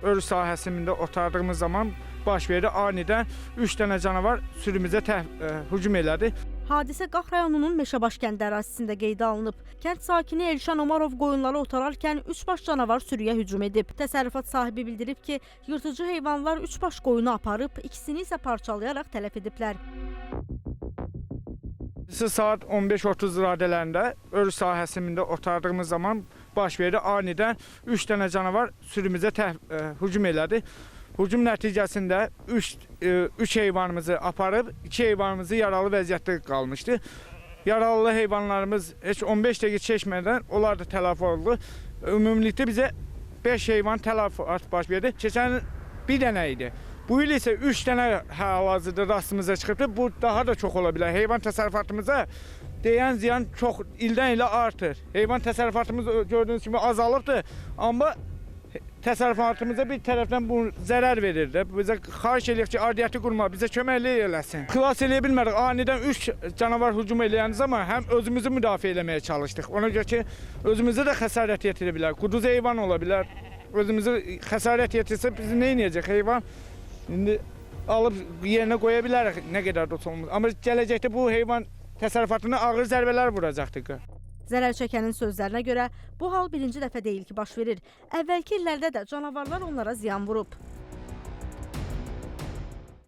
örüş sahəsində otardığımız zaman baş verdi. Anidən 3 dənə canavar sürümüzə hücum elədi. Hadisə Qax rayonunun Meşəbaş kəndi ərazisində qeydə alınıb. Kənd sakini Elşan Omarov qoyunları otararkən 3 baş canavar sürüyə hücum edib. Təsərrüfat sahibi bildirib ki, yırtıcı heyvanlar 3 baş qoyunu aparıb, ikisini isə parçalayaraq tələf ediblər. Saat 15:30 radələrində örüş sahəsində otardığımız zaman baş verdi. Anidən 3 dənə canavar sürümüzə hücum elədi. Hücum nəticəsində 3 heyvanımızı aparıb, 2 heyvanımızı yaralı vəziyyətdə qalmışdı. Yaralı heyvanlarımız heç 15 dəqiqə keçmədən onlar da tələf oldu. Ümumilikdə bizə 5 heyvan tələfat baş verdi. Keçən bir dənə idi. Bu il isə 3 dənə hal-hazırda rastımıza çıxıbdır. Bu daha da çox ola bilər. Heyvan təsərrüfatımıza deyən ziyan çox ildən ilə artır. Heyvan təsərrüfatımız gördüyünüz kimi azalıbdır. Amma təsərrüfatımıza bir tərəfdən bu zərər verir də. Bizə xahiş edirik ki, aidiyyəti quruma bizə köməklik eləsin. Xilas eləyə bilmədik. Anidən 3 canavar hücum eləyən zaman həm özümüzü müdafiə eləməyə çalışdıq. Ona görə ki, özümüzə də xəsarət yetirə bilər. Quduz heyvan ola bilər. Özümüzü xəsarət yetirsə biz nə edəcək heyvan? İndi alıb yerinə qoya bilərik nə qədər də olsun. Amma gələcəkdə bu heyvan təsərrüfatına ağır zərbələr vuracaqdır. Zərər çəkənin sözlərinə görə bu hal birinci dəfə deyil ki, baş verir. Əvvəlki illərdə də canavarlar onlara ziyan vurub.